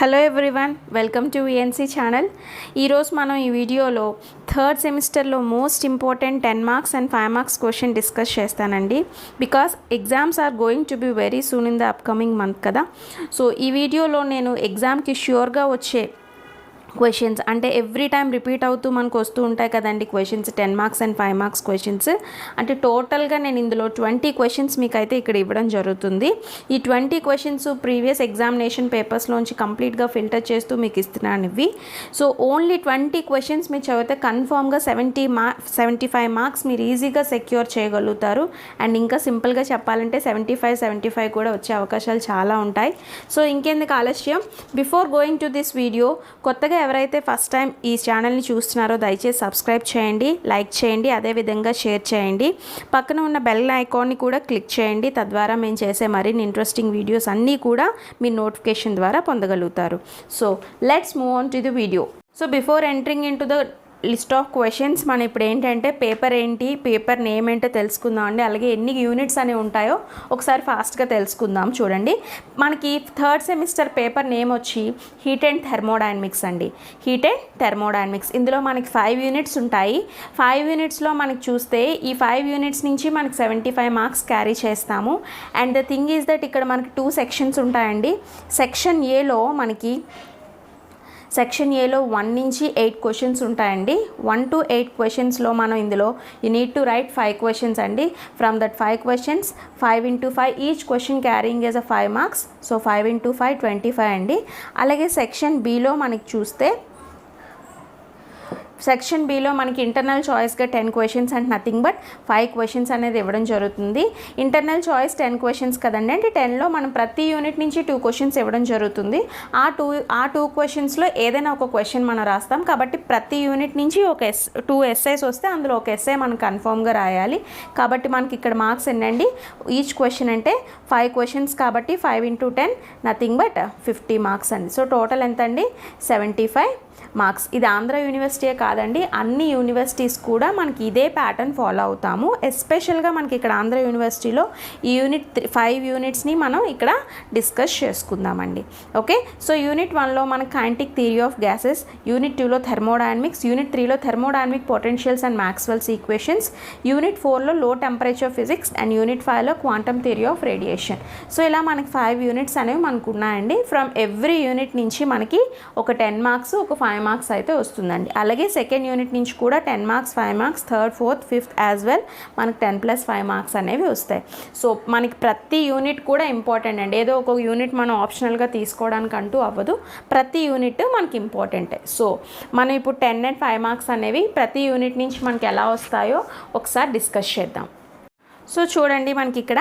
Hello everyone, welcome to VNC channel. ఈరోజు మనం ఈ వీడియోలో థర్డ్ సెమిస్టర్లో most important 10 marks and 5 marks question discuss చేస్తానండి. Because exams are going to be very soon in the upcoming month కదా. So ఈ వీడియోలో నేను ఎగ్జామ్కి ష్యూర్గా వచ్చే క్వశ్చన్స్ అంటే ఎవ్రీ టైం రిపీట్ అవుతూ మనకు వస్తూ ఉంటాయి కదండి questions, 10 marks and 5 marks questions. అంటే టోటల్గా నేను ఇందులో 20 క్వశ్చన్స్ మీకు అయితే ఇక్కడ ఇవ్వడం జరుగుతుంది. ఈ 20 క్వశ్చన్స్ ప్రీవియస్ ఎగ్జామినేషన్ పేపర్స్లోంచి కంప్లీట్గా ఫిల్టర్ చేస్తూ మీకు ఇస్తున్నాను ఇవి. సో ఓన్లీ 20 క్వశ్చన్స్ మీరు చదివితే కన్ఫామ్గా 75 మార్క్స్ మీరు ఈజీగా సెక్యూర్ చేయగలుగుతారు. అండ్ ఇంకా సింపుల్గా చెప్పాలంటే 75 కూడా వచ్చే అవకాశాలు చాలా ఉంటాయి. సో ఇంకెందుకు ఆలస్యం, before going to this video, కొత్తగా ఎవరైతే ఫస్ట్ టైం ఈ ఛానల్ని చూస్తున్నారో దయచేసి సబ్స్క్రైబ్ చేయండి, లైక్ చేయండి, అదేవిధంగా షేర్ చేయండి. పక్కన ఉన్న బెల్ ఐకాన్ని కూడా క్లిక్ చేయండి. తద్వారా మేము చేసే మరిన్ని ఇంట్రెస్టింగ్ వీడియోస్ అన్నీ కూడా మీ నోటిఫికేషన్ ద్వారా పొందగలుగుతారు. So let's move on to the video. So before entering in to the list of questions మనం ఇప్పుడు ఏంటంటే పేపర్ ఏంటి, పేపర్ నేమ్ ఏంటో తెలుసుకుందాం అండి. అలాగే ఎన్ని యూనిట్స్ అనేవి ఉంటాయో ఒకసారి ఫాస్ట్గా తెలుసుకుందాం. చూడండి, మనకి థర్డ్ సెమిస్టర్ పేపర్ నేమ్ వచ్చి హీట్ అండ్ థర్మోడైనమిక్స్ అండి. హీట్ అండ్ థర్మోడైనమిక్స్, ఇందులో మనకి 5 యూనిట్స్ ఉంటాయి. 5 యూనిట్స్లో మనకి చూస్తే ఈ 5 యూనిట్స్ నుంచి మనకి 75 మార్క్స్ క్యారీ చేస్తాము. And the thing is that ఇక్కడ మనకి 2 సెక్షన్స్ ఉంటాయండి. సెక్షన్ ఏలో 1 నుంచి 8 క్వశ్చన్స్ ఉంటాయండి. 1 to 8 క్వశ్చన్స్లో మనం ఇందులో you need to write 5 questions అండి. From that 5 questions 5 into 5 each question carrying as a 5 marks. So 5 into 5 25 అండి. అలాగే సెక్షన్ బిలో మనకి చూస్తే సెక్షన్ బిలో మనకి ఇంటర్నల్ చాయిస్గా 10 questions and nothing but 5 questions అనేది ఇవ్వడం జరుగుతుంది. ఇంటర్నల్ చాయిస్ 10 క్వశ్చన్స్ కదండి, అంటే 10లో మనం ప్రతి యూనిట్ నుంచి 2 క్వశ్చన్స్ ఇవ్వడం జరుగుతుంది. ఆ టూ క్వశ్చన్స్లో ఏదైనా ఒక క్వశ్చన్ మనం రాస్తాం. కాబట్టి ప్రతి యూనిట్ నుంచి ఒక 2 ఎస్ఐస్ వస్తే అందులో ఒక ఎస్ఐ మనం కన్ఫర్మ్గా రాయాలి. కాబట్టి మనకి ఇక్కడ మార్క్స్ ఎన్నండి, ఈచ్ క్వశ్చన్ అంటే 5 క్వశ్చన్స్ కాబట్టి 5 into 10 నథింగ్ బట్ 50 మార్క్స్ అండి. సో టోటల్ ఎంత అండి, 75 మార్క్స్. ఇది ఆంధ్ర యూనివర్సిటీ కాదండి, అన్ని యూనివర్సిటీస్ కూడా మనకి ఇదే ప్యాటర్న్ ఫాలో అవుతాము. ఎస్పెషల్గా మనకి ఇక్కడ ఆంధ్ర యూనివర్సిటీలో ఈ 5 యూనిట్స్ని మనం ఇక్కడ డిస్కస్ చేసుకుందామండి. ఓకే, సో యూనిట్ 1లో మనకి kinetic theory of gases, unit 2లో థర్మోడైనమిక్స్, యూనిట్ 3లో thermodynamic potentials and Maxwell's equations, unit 4లో low temperature physics and unit 5లో quantum theory of radiation. So ఇలా మనకి 5 యూనిట్స్ అనేవి మనకు ఉన్నాయండి. ఫ్రమ్ ఎవ్రీ యూనిట్ నుంచి మనకి ఒక 10 మార్క్స్ ఒక 5 మార్క్స్ అయితే వస్తుందండి. అలాగే సెకండ్ యూనిట్ నుంచి కూడా 10 marks 5 marks, third fourth fifth as well మనకి 10+5 మార్క్స్ అనేవి వస్తాయి. సో మనకి ప్రతి యూనిట్ కూడా ఇంపార్టెంట్ అండి. ఏదో ఒక యూనిట్ మనం ఆప్షనల్గా తీసుకోవడానికి అంటూ అవ్వదు, ప్రతి యూనిట్ మనకి ఇంపార్టెంటే. సో మనం ఇప్పుడు 10 and 5 మార్క్స్ అనేవి ప్రతి యూనిట్ నుంచి మనకి ఎలా వస్తాయో ఒకసారి డిస్కస్ చేద్దాం. సో చూడండి, మనకి ఇక్కడ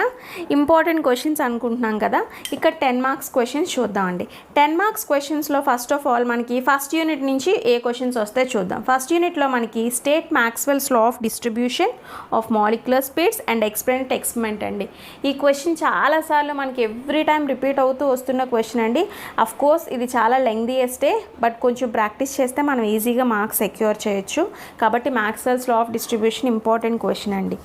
ఇంపార్టెంట్ క్వశ్చన్స్ అనుకుంటున్నాం కదా, ఇక్కడ 10 మార్క్స్ క్వశ్చన్స్ చూద్దామండి. 10 మార్క్స్ క్వశ్చన్స్లో ఫస్ట్ ఆఫ్ ఆల్ మనకి ఫస్ట్ యూనిట్ నుంచి ఏ క్వశ్చన్స్ వస్తాయో చూద్దాం. ఫస్ట్ యూనిట్లో మనకి state Maxwell's law of distribution of molecular speeds and experiment అండి. ఈ క్వశ్చన్ చాలాసార్లు మనకి ఎవ్రీ టైం రిపీట్ అవుతూ వస్తున్న క్వశ్చన్ అండి. అఫ్ కోర్స్ ఇది చాలా లెంగ్దీయెస్టే, బట్ కొంచెం ప్రాక్టీస్ చేస్తే మనం ఈజీగా మార్క్స్ సెక్యూర్ చేయొచ్చు. కాబట్టి Maxwell's law of distribution important question అండి.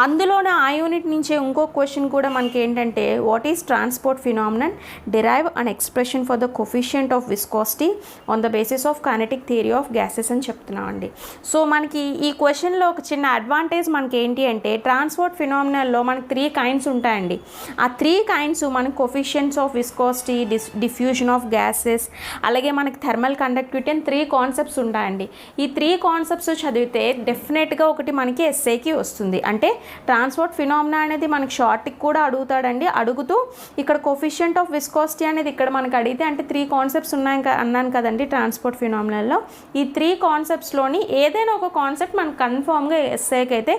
అందులోనే ఆ యూనిట్ నుంచే ఇంకో క్వశ్చన్ కూడా మనకి ఏంటంటే what is transport phenomenon, derive an expression for the coefficient of viscosity on the basis of kinetic theory of gases అని చెప్తున్నామండి. సో మనకి ఈ క్వశ్చన్లో ఒక చిన్న అడ్వాంటేజ్ మనకి ఏంటి అంటే ట్రాన్స్పోర్ట్ ఫినామినల్లో మనకి 3 kinds ఉంటాయండి. ఆ 3 kinds మనకి coefficients of viscosity, diffusion of gases, అలాగే మనకి థర్మల్ కండక్టివిటీ అని 3 కాన్సెప్ట్స్ ఉంటాయండి. ఈ 3 కాన్సెప్ట్స్ చదివితే డెఫినెట్గా ఒకటి మనకి ఎస్ఏకి వస్తుంది. అంటే ట్రాన్స్పోర్ట్ ఫినామినా అనేది మనకి షార్ట్కి కూడా అడుగుతాడండి. అడుగుతూ ఇక్కడ కోఫిషియంట్ ఆఫ్ విస్కాసిటీ అనేది ఇక్కడ మనకి అడిగితే, అంటే 3 కాన్సెప్ట్స్ ఉన్నాయి అన్నాను కదండి ట్రాన్స్పోర్ట్ ఫినామినాల్లో. ఈ 3 కాన్సెప్ట్స్లోని ఏదైనా ఒక కాన్సెప్ట్ మనకు కన్ఫామ్గా ఎస్ఐకి అయితే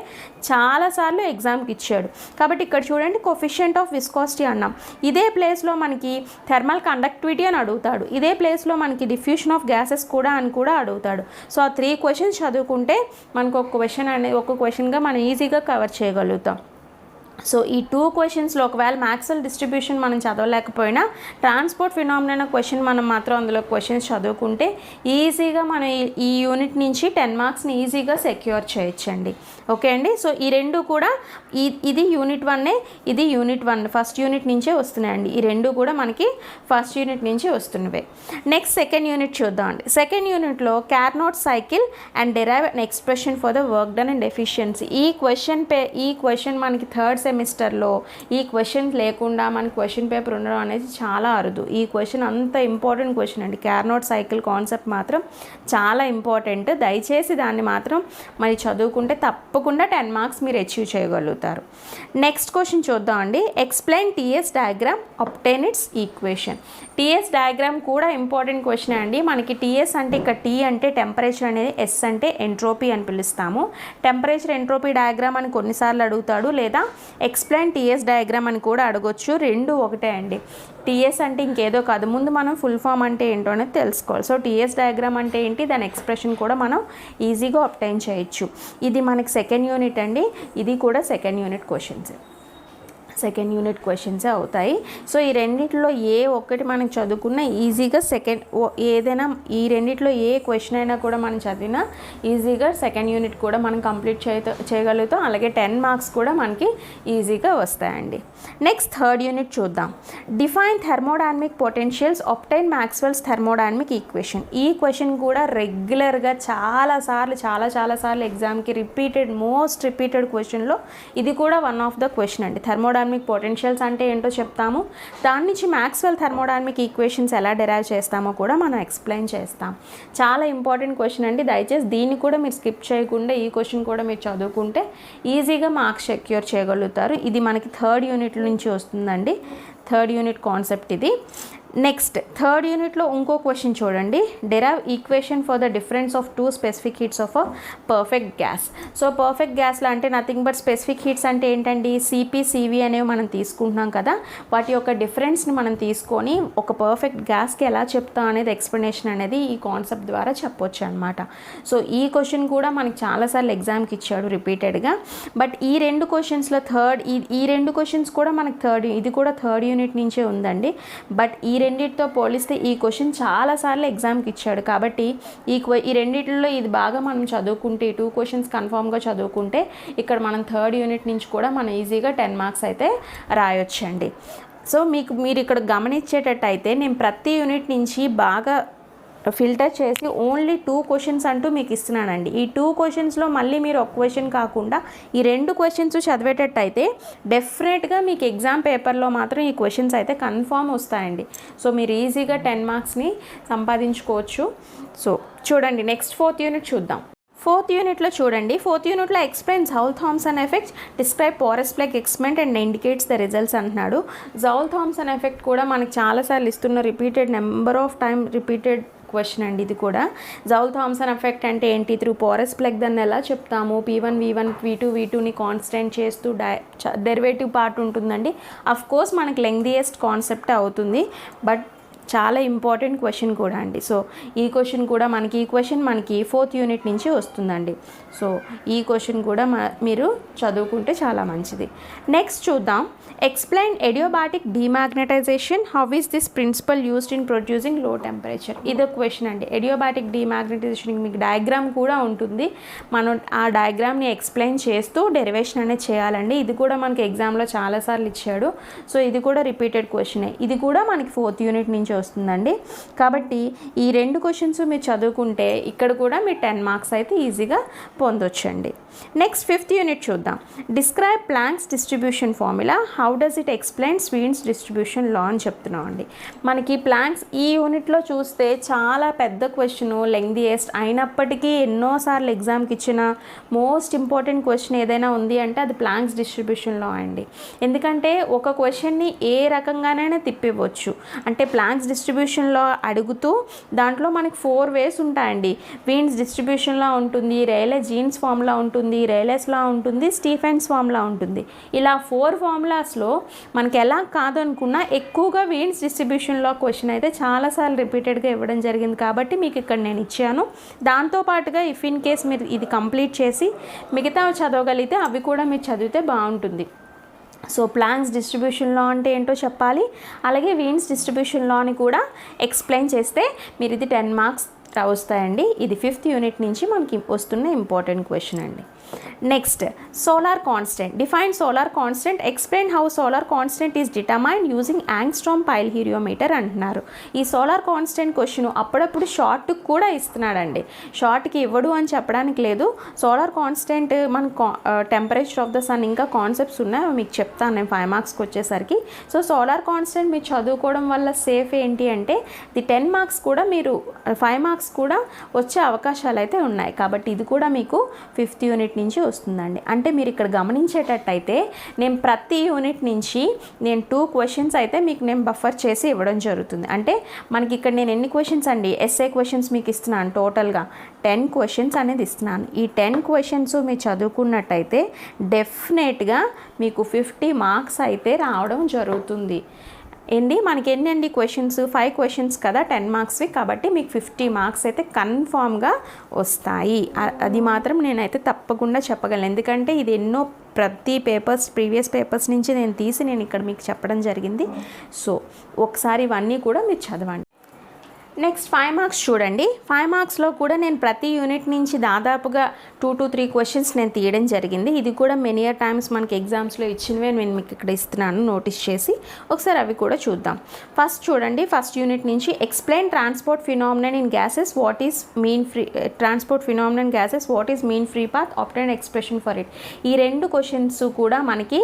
చాలాసార్లు ఎగ్జామ్కి ఇచ్చాడు. కాబట్టి ఇక్కడ చూడండి, కోఫిషియంట్ ఆఫ్ విస్కాసిటీ అన్నాం, ఇదే ప్లేస్లో మనకి థర్మల్ కండక్టివిటీ అని అడుగుతాడు, ఇదే ప్లేస్లో మనకి డిఫ్యూషన్ ఆఫ్ గ్యాసెస్ కూడా అని కూడా అడుగుతాడు. సో ఆ 3 క్వశ్చన్స్ చదువుకుంటే మనకు ఒక క్వశ్చన్గా మనం ఈజీగా కవర్ చేయగలుగుతాం. సో ఈ 2 క్వశ్చన్స్లో ఒకవేళ మ్యాక్స్వెల్ డిస్ట్రిబ్యూషన్ మనం చదవలేకపోయినా ట్రాన్స్పోర్ట్ ఫినామినా క్వశ్చన్ మనం మాత్రం అందులో క్వశ్చన్స్ చదువుకుంటే ఈజీగా మనం ఈ యూనిట్ నుంచి 10 మార్క్స్ని ఈజీగా సెక్యూర్ చేయొచ్చండి. ఓకే అండి. సో ఈ రెండు కూడా ఇది యూనిట్ 1, ఇది యూనిట్ 1 ఫస్ట్ యూనిట్ నుంచే వస్తున్నాయండి. ఈ రెండు కూడా మనకి ఫస్ట్ యూనిట్ నుంచి వస్తున్నవే. నెక్స్ట్ సెకండ్ యూనిట్ చూద్దాం అండి. సెకండ్ యూనిట్లో Carnot cycle and derive an expression for the work done and efficiency. ఈ క్వశ్చన్ మనకి థర్డ్ సెమిస్టర్లో ఈ క్వశ్చన్ లేకుండా మన క్వశ్చన్ పేపర్ ఉండడం అనేది చాలా అరుదు. ఈ క్వశ్చన్ అంత ఇంపార్టెంట్ క్వశ్చన్ అండి. కార్నోట్ సైకిల్ కాన్సెప్ట్ మాత్రం చాలా ఇంపార్టెంట్. దయచేసి దాన్ని మాత్రం మరి చదువుకుంటే తప్పకుండా 10 మార్క్స్ మీరు అచీవ్ చేయగలుగుతారు. నెక్స్ట్ క్వశ్చన్ చూద్దాం అండి. Explain TS diagram, obtain it's equation. TS diagram కూడా ఇంపార్టెంట్ క్వశ్చన్ అండి. మనకి టీఎస్ అంటే ఇక్కడ టీ అంటే టెంపరేచర్ అనేది, ఎస్ అంటే ఎంట్రోపీ అని పిలుస్తాము. టెంపరేచర్ ఎంట్రోపీ డయాగ్రామ్ అని కొన్నిసార్లు అడుగుతాడు, లేదా ఎక్స్ప్లెయిన్ టీఎస్ డయాగ్రామ్ అని కూడా అడగొచ్చు. రెండు ఒకటే అండి. టీఎస్ అంటే ఇంకేదో కాదు, ముందు మనం ఫుల్ ఫామ్ అంటే ఏంటో అనేది తెలుసుకోవాలి. సో టీఎస్ డయాగ్రామ్ అంటే ఏంటి, దాని ఎక్స్ప్రెషన్ కూడా మనం ఈజీగా అబ్టైన్ చేయొచ్చు. ఇది మనకి సెకండ్ యూనిట్ అండి. ఇది కూడా సెకండ్ యూనిట్ క్వశ్చన్సే అవుతాయి. సో ఈ రెండిట్లో ఏ ఒక్కటి మనం చదువుకున్నా ఈజీగా ఏదైనా ఈ రెండిట్లో ఏ క్వశ్చన్ అయినా కూడా మనం చదివినా ఈజీగా సెకండ్ యూనిట్ కూడా మనం కంప్లీట్ చేయగలుగుతాం. అలాగే 10 మార్క్స్ కూడా మనకి ఈజీగా వస్తాయండి. నెక్స్ట్ థర్డ్ యూనిట్ చూద్దాం. Define thermodynamic potentials, obtain Maxwell's thermodynamic equation. ఈ క్వశ్చన్ కూడా రెగ్యులర్గా చాలాసార్లు ఎగ్జామ్కి మోస్ట్ రిపీటెడ్ క్వశ్చన్లో ఇది కూడా వన్ ఆఫ్ ద క్వశ్చన్ అండి. థర్మోడైనమిక్ పొటెన్షియల్స్ అంటే ఏంటో చెప్తాము, దాని నుంచి మ్యాక్స్వెల్ థర్మోడైనమిక్ ఈక్వేషన్స్ ఎలా డెరైవ్ చేస్తామో కూడా మనం ఎక్స్ప్లెయిన్ చేస్తాం. చాలా ఇంపార్టెంట్ క్వశ్చన్ అండి. దయచేసి దీన్ని కూడా మీరు స్కిప్ చేయకుండా ఈ క్వశ్చన్ కూడా మీరు చదువుకుంటే ఈజీగా మార్క్స్ సెక్యూర్ చేయగలుగుతారు. ఇది మనకి థర్డ్ యూనిట్ నుంచి వస్తుందండి. థర్డ్ యూనిట్ కాన్సెప్ట్ ఇది. నెక్స్ట్ థర్డ్ యూనిట్లో ఇంకో క్వశ్చన్ చూడండి. Derive equation for the difference of 2 specific heats of a perfect gas. So perfect గ్యాస్లో అంటే నథింగ్ బట్ స్పెసిఫిక్ హీట్స్ అంటే ఏంటండి, సిపి, సివి అనేవి మనం తీసుకుంటున్నాం కదా. వాటి యొక్క డిఫరెన్స్ని మనం తీసుకొని ఒక పర్ఫెక్ట్ గ్యాస్కి ఎలా చెప్తాం అనేది ఎక్స్ప్లెనేషన్ అనేది ఈ కాన్సెప్ట్ ద్వారా చెప్పొచ్చు అనమాట. సో ఈ క్వశ్చన్ కూడా మనకి చాలాసార్లు ఎగ్జామ్కి ఇచ్చాడు రిపీటెడ్గా. బట్ ఈ రెండు క్వశ్చన్స్లో ఈ రెండు క్వశ్చన్స్ కూడా మనకి ఇది కూడా థర్డ్ యూనిట్ నుంచే ఉందండి. బట్ ఈ రెండింటితో పోలిస్తే ఈ క్వశ్చన్ చాలాసార్లు ఎగ్జామ్కి ఇచ్చాడు కాబట్టి ఈ రెండింటిలో ఇది బాగా మనం చదువుకుంటే, 2 క్వశ్చన్స్ కన్ఫామ్గా చదువుకుంటే ఇక్కడ మనం థర్డ్ యూనిట్ నుంచి కూడా మనం ఈజీగా 10 మార్క్స్ అయితే రాయొచ్చండి. సో మీరు ఇక్కడ గమనించేటట్టయితే నేను ప్రతి యూనిట్ నుంచి బాగా ఫిల్టర్ చేసి ఓన్లీ 2 క్వశ్చన్స్ అంటూ మీకు ఇస్తున్నానండి. ఈ 2 క్వశ్చన్స్లో మళ్ళీ మీరు ఒక క్వశ్చన్ కాకుండా ఈ 2 క్వశ్చన్స్ చదివేటట్టయితే డెఫినెట్గా మీకు ఎగ్జామ్ పేపర్లో మాత్రం ఈ క్వశ్చన్స్ అయితే కన్ఫామ్ వస్తాయండి. సో మీరు ఈజీగా 10 మార్క్స్ని సంపాదించుకోవచ్చు. సో చూడండి, నెక్స్ట్ 4th యూనిట్ చూద్దాం. 4th యూనిట్లో చూడండి. 4th యూనిట్లో explain Joule Thomson effect, describe porous plug experiment and indicates the results అంటున్నాడు. జౌల్ థామ్సన్ ఎఫెక్ట్ కూడా మనకి చాలాసార్లు ఇస్తున్న number of time repeated question అండి. ఇది కూడా జౌల్ థామ్సన్ ఎఫెక్ట్ అంటే ఏంటి, త్రూ పోరస్ ప్లగ్ దాన్ని ఎలా చెప్తాము, P1 V1 V2 V2ని కాన్స్టెంట్ చేస్తూ డెరివేటివ్ పార్ట్ ఉంటుందండి. అఫ్ కోర్స్ మనకి లెంగ్దియెస్ట్ కాన్సెప్ట్ అవుతుంది, బట్ చాలా ఇంపార్టెంట్ క్వశ్చన్ కూడా అండి. సో ఈ క్వశ్చన్ మనకి 4th యూనిట్ నుంచి వస్తుందండి. సో ఈ క్వశ్చన్ కూడా మీరు చదువుకుంటే చాలా మంచిది. నెక్స్ట్ చూద్దాం. Explain adiabatic demagnetisation, how is this principle used in producing low temperature. ఇదొక క్వశ్చన్ అండి. ఎడియోబాటిక్ డీమాగ్నటైజేషన్ మీకు డయాగ్రామ్ కూడా ఉంటుంది. మనం ఆ డయాగ్రామ్ని ఎక్స్ప్లెయిన్ చేస్తూ డెరివేషన్ అనేది చేయాలండి. ఇది కూడా మనకి ఎగ్జామ్లో చాలాసార్లు ఇచ్చాడు. సో ఇది కూడా రిపీటెడ్ క్వశ్చనే. ఇది కూడా మనకి 4th యూనిట్ నుంచి వస్తుందండి. కాబట్టి ఈ 2 క్వశ్చన్స్ మీరు చదువుకుంటే ఇక్కడ కూడా మీరు 10 మార్క్స్ అయితే ఈజీగా పొందొచ్చండి. నెక్స్ట్ 5th యూనిట్ చూద్దాం. Describe Planck's distribution formula, how does it explain Wien's distribution law అని చెప్తున్నాం అండి. మనకి ప్లాంక్స్ ఈ యూనిట్లో చూస్తే చాలా పెద్ద క్వశ్చన్, లెంగ్దియెస్ట్ అయినప్పటికీ ఎన్నోసార్లు ఎగ్జామ్కి ఇచ్చిన మోస్ట్ ఇంపార్టెంట్ క్వశ్చన్ ఏదైనా ఉంది అంటే అది ప్లాంక్స్ డిస్ట్రిబ్యూషన్ లా అండి. ఎందుకంటే ఒక క్వశ్చన్ని ఏ రకంగానైనా తిప్పివ్వచ్చు. అంటే ప్లాంక్స్ డిస్ట్రిబ్యూషన్లో అడుగుతూ దాంట్లో మనకి 4 వేస్ ఉంటాయండి. వీన్స్ డిస్ట్రిబ్యూషన్లా ఉంటుంది, రేలే జీన్స్ ఫార్ములా ఉంటుంది, రేలేస్లా ఉంటుంది, స్టీఫెన్స్ ఫార్ములా ఉంటుంది. ఇలా 4 ఫార్ములాస్లో మనకి ఎలా కాదనుకున్నా ఎక్కువగా వీన్స్ డిస్ట్రిబ్యూషన్లో క్వశ్చన్ అయితే చాలాసార్లు రిపీటెడ్గా ఇవ్వడం జరిగింది. కాబట్టి మీకు ఇక్కడ నేను ఇచ్చాను. దాంతోపాటుగా ఇఫ్ ఇన్ కేస్ మీరు ఇది కంప్లీట్ చేసి మిగతా చదవగలిగితే అవి కూడా మీరు చదివితే బాగుంటుంది. సో ప్లాంక్స్ డిస్ట్రిబ్యూషన్ లా అంటే ఏంటో చెప్పాలి, అలాగే వీన్స్ డిస్ట్రిబ్యూషన్ లాని కూడా ఎక్స్ప్లెయిన్ చేస్తే మీరు ఇది 10 మార్క్స్ వస్తాయండి. ఇది 5th యూనిట్ నుంచి మనకి వస్తున్న ఇంపార్టెంట్ క్వశ్చన్ అండి. Next solar constant. Define solar constant, explain how solar constant is determined using Angstrom pyrheliometer అంటున్నారు. ఈ సోలార్ కాన్స్టెంట్ క్వశ్చన్ అప్పుడప్పుడు షార్ట్ కూడా ఇస్తున్నాడండి. షార్ట్కి ఇవ్వడు అని చెప్పడానికి లేదు. సోలార్ కాన్స్టెంట్ మన టెంపరేచర్ ఆఫ్ ద సన్ ఇంకా కాన్సెప్ట్స్ ఉన్నాయి, మీకు చెప్తాను నేను 5 మార్క్స్కి వచ్చేసరికి. సో సోలార్ కాన్స్టెంట్ మీరు చదువుకోవడం వల్ల సేఫ్ ఏంటి అంటే ఇది 10 మార్క్స్ కూడా మీరు 5 మార్క్స్ కూడా వచ్చే అవకాశాలు అయితే ఉన్నాయి. కాబట్టి ఇది కూడా మీకు 5th యూనిట్ నుంచి వస్తుందండి. అంటే మీరు ఇక్కడ గమనించేటట్టయితే నేను ప్రతి యూనిట్ నుంచి నేను 2 క్వశ్చన్స్ అయితే మీకు నేను బఫర్ చేసి ఇవ్వడం జరుగుతుంది. అంటే మనకి ఇక్కడ నేను ఎన్ని క్వశ్చన్స్ అండి, ఎస్ఏ క్వశ్చన్స్ మీకు ఇస్తున్నాను, టోటల్గా 10 క్వశ్చన్స్ అనేది ఇస్తున్నాను. ఈ 10 క్వశ్చన్స్ మీరు చదువుకున్నట్టయితే డెఫినెట్గా మీకు 50 మార్క్స్ అయితే రావడం జరుగుతుంది. మనకి ఎన్ని క్వశ్చన్స్, 5 క్వశ్చన్స్ కదా 10 మార్క్స్వి, కాబట్టి మీకు 50 మార్క్స్ అయితే కన్ఫామ్గా వస్తాయి. అది మాత్రం నేనైతే తప్పకుండా చెప్పగలను. ఎందుకంటే ఇది ఎన్నో ప్రతి ప్రీవియస్ పేపర్స్ నుంచి నేను తీసి నేను ఇక్కడ మీకు చెప్పడం జరిగింది. సో ఒకసారి ఇవన్నీ కూడా మీరు చదవండి. నెక్స్ట్ 5 మార్క్స్ చూడండి. 5 మార్క్స్లో కూడా నేను ప్రతి యూనిట్ నుంచి దాదాపుగా 2 to 3 క్వశ్చన్స్ నేను తీయడం జరిగింది. ఇది కూడా మెనీ టైమ్స్ మనకి ఎగ్జామ్స్లో ఇచ్చినవే నేను మీకు ఇక్కడ ఇస్తున్నాను నోటీస్ చేసి, ఒకసారి అవి కూడా చూద్దాం. ఫస్ట్ చూడండి, ఫస్ట్ యూనిట్ నుంచి explain transport phenomenon in gases, what is mean free transport phenomenon gases, what is mean free path, obtain expression for it. ఈ 2 క్వశ్చన్స్ కూడా మనకి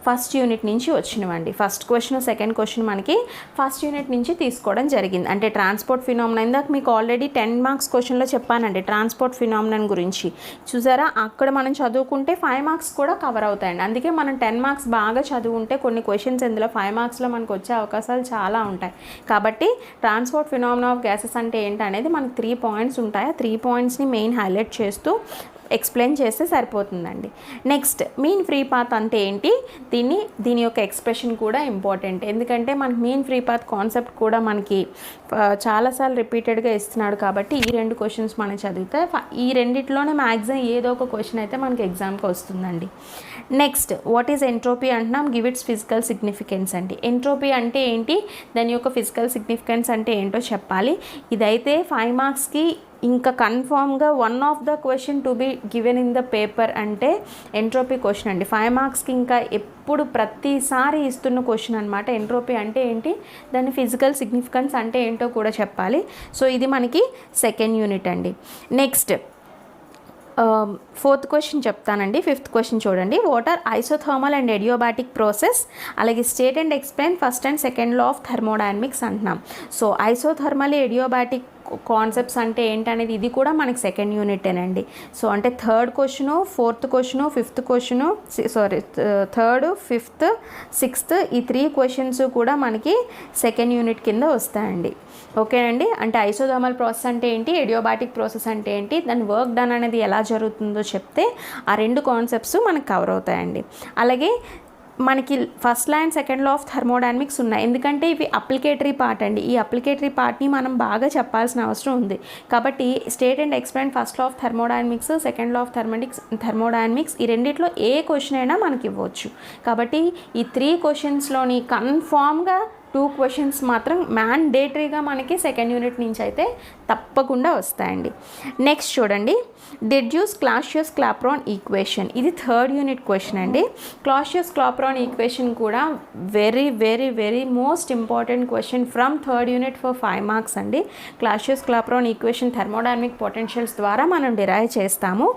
ఫస్ట్ యూనిట్ నుంచి వచ్చినవండి. ఫస్ట్ క్వశ్చన్, సెకండ్ క్వశ్చన్ మనకి first unit నుంచి తీసుకోవడం జరిగింది. అంటే ట్రాన్స్పోర్ట్ ఫినామినన్ ఇందాక మీకు ఆల్రెడీ 10 మార్క్స్ క్వశ్చన్లో చెప్పానండి ట్రాన్స్పోర్ట్ ఫినామినన్ గురించి. చూసారా, అక్కడ మనం చదువుకుంటే 5 మార్క్స్ కూడా కవర్ అవుతాయండి. అందుకే మనం 10 మార్క్స్ బాగా చదువుకుంటే కొన్ని క్వశ్చన్స్ ఇందులో 5 మార్క్స్లో మనకు వచ్చే అవకాశాలు చాలా ఉంటాయి. కాబట్టి ట్రాన్స్పోర్ట్ ఫినామినా ఆఫ్ గ్యాసెస్ అంటే ఏంటి అనేది మనకు 3 పాయింట్స్ ఉంటాయి. ఆ 3 పాయింట్స్ని మెయిన్ హైలైట్ చేస్తూ ఎక్స్ప్లెయిన్ చేస్తే సరిపోతుందండి. నెక్స్ట్ మీన్ ఫ్రీ పాత్ అంటే ఏంటి, దీని యొక్క ఎక్స్ప్రెషన్ కూడా ఇంపార్టెంట్. ఎందుకంటే మనకి మీన్ ఫ్రీ పాత్ కాన్సెప్ట్ కూడా మనకి చాలాసార్లు రిపీటెడ్గా ఇస్తున్నాడు. కాబట్టి ఈ 2 క్వశ్చన్స్ మనం చదివితే ఈ రెండిట్లోనే మ్యాక్సిమం ఏదో ఒక క్వశ్చన్ అయితే మనకి ఎగ్జామ్కి వస్తుందండి. నెక్స్ట్ వాట్ ఈజ్ ఎంట్రోపీ అంటున్నాం, గివ్ ఇట్స్ ఫిజికల్ సిగ్నిఫికెన్స్ అండి. ఎంట్రోపీ అంటే ఏంటి, దాని యొక్క ఫిజికల్ సిగ్నిఫికెన్స్ అంటే ఏంటో చెప్పాలి. ఇదైతే 5 మార్క్స్కి ఇంకా కన్ఫామ్గా one of the question to be given in the paper అంటే ఎంట్రోపీ క్వశ్చన్ అండి. 5 మార్క్స్కి ఇంకా ఎప్పుడు ప్రతిసారి ఇస్తున్న క్వశ్చన్ అనమాట. ఎంట్రోపీ అంటే ఏంటి, దాని ఫిజికల్ సిగ్నిఫికెన్స్ అంటే ఏంటో కూడా చెప్పాలి. సో ఇది మనకి సెకండ్ యూనిట్ అండి. నెక్స్ట్ 4th క్వశ్చన్ చెప్తానండి. 5th క్వశ్చన్ చూడండి, what are isothermal and adiabatic process, అలాగే state and explain first and second law of thermodynamics అంటున్నాం. సో ఐసోథర్మల్, ఎడియోబాటిక్ కాన్సెప్ట్స్ అంటే ఏంటనేది ఇది కూడా మనకి సెకండ్ యూనిటేనండి. సో అంటే 3rd question, 4th question, 5th question, 3rd, 5th, 6th ఈ 3 క్వశ్చన్స్ కూడా మనకి సెకండ్ యూనిట్ కింద వస్తాయండి. ఓకేనండి. అంటే ఐసోథర్మల్ ప్రాసెస్ అంటే ఏంటి, ఎడియోబాటిక్ ప్రాసెస్ అంటే ఏంటి, దాని వర్క్ డన్ అనేది ఎలా జరుగుతుందో చెప్తే ఆ 2 కాన్సెప్ట్స్ మనకు కవర్ అవుతాయండి. అలాగే మనకి first law and second law of thermodynamics ఉన్నాయి. ఎందుకంటే ఇవి అప్లికేటరీ పార్ట్ అండి. ఈ అప్లికేటరీ పార్ట్ని మనం బాగా చెప్పాల్సిన అవసరం ఉంది. కాబట్టి state and explain first law of thermodynamics, second law of thermodynamics ఈ రెండిట్లో ఏ క్వశ్చన్ అయినా మనకి ఇవ్వచ్చు. కాబట్టి ఈ 3 క్వశ్చన్స్లోని కన్ఫామ్గా 2 క్వశ్చన్స్ మాత్రం మ్యాండేటరీగా మనకి సెకండ్ యూనిట్ నుంచి అయితే తప్పకుండా వస్తాయండి. నెక్స్ట్ చూడండి, డెడ్యూస్ క్లాసియస్-క్లాపెరాన్ ఈక్వేషన్. ఇది 3rd యూనిట్ క్వశ్చన్ అండి. క్లాసియస్-క్లాపెరాన్ ఈక్వేషన్ కూడా very very very most important question from 3rd unit for 5 marks అండి. క్లాసియస్-క్లాపెరాన్ ఈక్వేషన్ థర్మోడైనమిక్ పొటెన్షియల్స్ ద్వారా మనం డిరైవ్ చేస్తాము.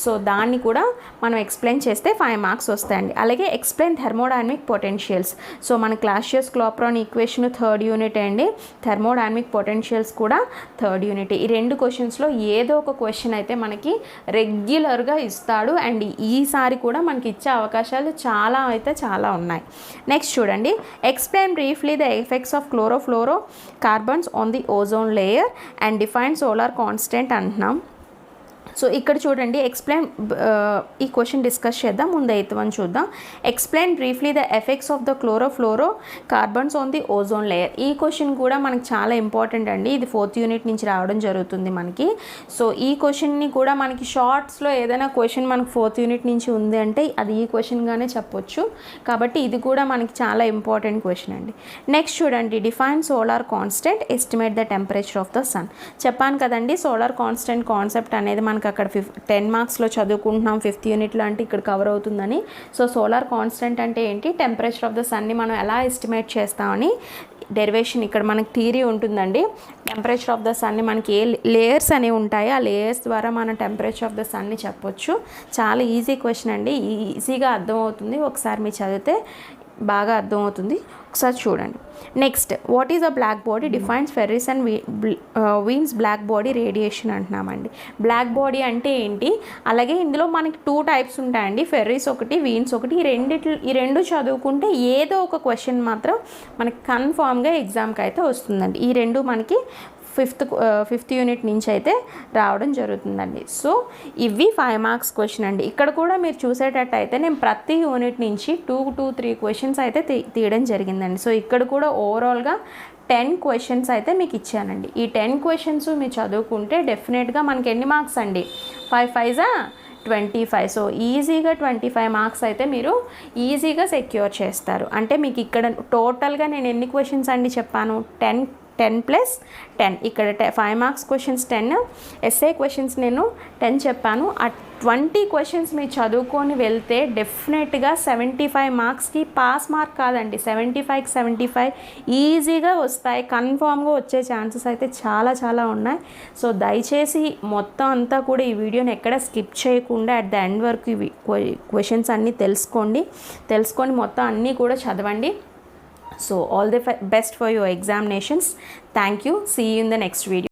సో దాన్ని కూడా మనం ఎక్స్ప్లెయిన్ చేస్తే 5 మార్క్స్ వస్తాయండి. అలాగే ఎక్స్ప్లెయిన్ థర్మోడైనమిక్ పొటెన్షియల్స్. సో మన క్లాసియస్-క్లాపెరాన్ ఈక్వేషన్ 3rd యూనిట్ అండి. థర్మోడైనమిక్ పొటెన్షియల్స్ కూడా 3rd యూనిట్. ఈ 2 క్వశ్చన్స్లో ఏదో ఒక క్వశ్చన్ అయితే మనకి రెగ్యులర్గా ఇస్తాడు. అండ్ ఈసారి కూడా మనకి ఇచ్చే అవకాశాలు చాలా ఉన్నాయి. నెక్స్ట్ చూడండి, explain briefly the effects of chlorofluoro carbons on the ozone layer and define solar constant అంటున్నాం. సో ఇక్కడ చూడండి ఎక్స్ప్లెయిన్, ఈ క్వశ్చన్ డిస్కస్ చేద్దాం. ముందు 8th వన్ చూద్దాం. Explain briefly the effects of the chlorofluoro carbons on the ozone layer. ఈ question కూడా మనకి చాలా ఇంపార్టెంట్ అండి. ఇది 4th యూనిట్ నుంచి రావడం జరుగుతుంది మనకి. సో ఈ క్వశ్చన్ని కూడా మనకి షార్ట్స్లో ఏదైనా క్వశ్చన్ మనకు 4th యూనిట్ నుంచి ఉంది అంటే అది ఈ క్వశ్చన్గానే చెప్పొచ్చు. కాబట్టి ఇది కూడా మనకి చాలా ఇంపార్టెంట్ క్వశ్చన్ అండి. నెక్స్ట్ చూడండి, define solar constant, estimate the temperature of the sun. చెప్పాను కదండి సోలార్ కాన్స్టెంట్ కాన్సెప్ట్ అనేది మనకు అక్కడ 10 మార్క్స్లో చదువుకుంటున్నాం 5th యూనిట్లో, అంటే ఇక్కడ కవర్ అవుతుందని. సో సోలార్ కాన్స్టెంట్ అంటే ఏంటి, టెంపరేచర్ ఆఫ్ ద సన్ని మనం ఎలా ఎస్టిమేట్ చేస్తామని డెరివేషన్ ఇక్కడ మనకి థియరీ ఉంటుందండి. టెంపరేచర్ ఆఫ్ ద సన్ని మనకి ఏ లేయర్స్ అనేవి ఉంటాయి, ఆ లేయర్స్ ద్వారా మనం టెంపరేచర్ ఆఫ్ ద సన్ని చెప్పొచ్చు. చాలా ఈజీ క్వశ్చన్ అండి, ఈజీగా అర్థమవుతుంది. ఒకసారి మీరు చదివితే బాగా అర్థమవుతుంది. ఒకసారి చూడండి. Next, what is a black body, defines Ferris and Wien's black body radiation అంటున్నామండి. బ్లాక్ బాడీ అంటే ఏంటి, అలాగే ఇందులో మనకి 2 టైప్స్ ఉంటాయండి, ఫెర్రిస్ ఒకటి, వీన్స్ ఒకటి. ఈ రెండు చదువుకుంటే ఏదో ఒక క్వశ్చన్ మాత్రం మనకి కన్ఫామ్గా ఎగ్జామ్కి అయితే వస్తుందండి. ఈ రెండు మనకి 5th యూనిట్ నుంచి అయితే రావడం జరుగుతుందండి. సో ఇవి 5 మార్క్స్ క్వశ్చన్ అండి. ఇక్కడ కూడా మీరు చూసేటట్టయితే నేను ప్రతి యూనిట్ నుంచి 2 to 3 క్వశ్చన్స్ అయితే తీయడం జరిగిందండి. సో ఇక్కడ కూడా ఓవరాల్గా 10 క్వశ్చన్స్ అయితే మీకు ఇచ్చానండి. ఈ 10 క్వశ్చన్స్ మీరు చదువుకుంటే డెఫినెట్గా మనకి ఎన్ని మార్క్స్ అండి, 5 5 25. సో ఈజీగా 25 మార్క్స్ అయితే మీరు ఈజీగా సెక్యూర్ చేస్తారు. అంటే మీకు ఇక్కడ టోటల్గా నేను ఎన్ని క్వశ్చన్స్ అండి చెప్పాను, 10 + 10. ఇక్కడ 5 మార్క్స్ క్వశ్చన్స్ 10, ఎస్ఏ క్వశ్చన్స్ నేను 10 చెప్పాను. ఆ 20 క్వశ్చన్స్ మీరు చదువుకొని వెళ్తే డెఫినెట్గా 75 మార్క్స్కి పాస్ మార్క్ కాదండి, 75కి 75 ఈజీగా వస్తాయి. కన్ఫామ్గా వచ్చే ఛాన్సెస్ అయితే చాలా చాలా ఉన్నాయి. సో దయచేసి మొత్తం అంతా కూడా ఈ వీడియోని ఎక్కడ స్కిప్ చేయకుండా అట్ ద ఎండ్ వరకు ఇవి క్వశ్చన్స్ అన్నీ తెలుసుకొని మొత్తం అన్నీ కూడా చదవండి. So all the best for your examinations. Thank you. See you in the next video.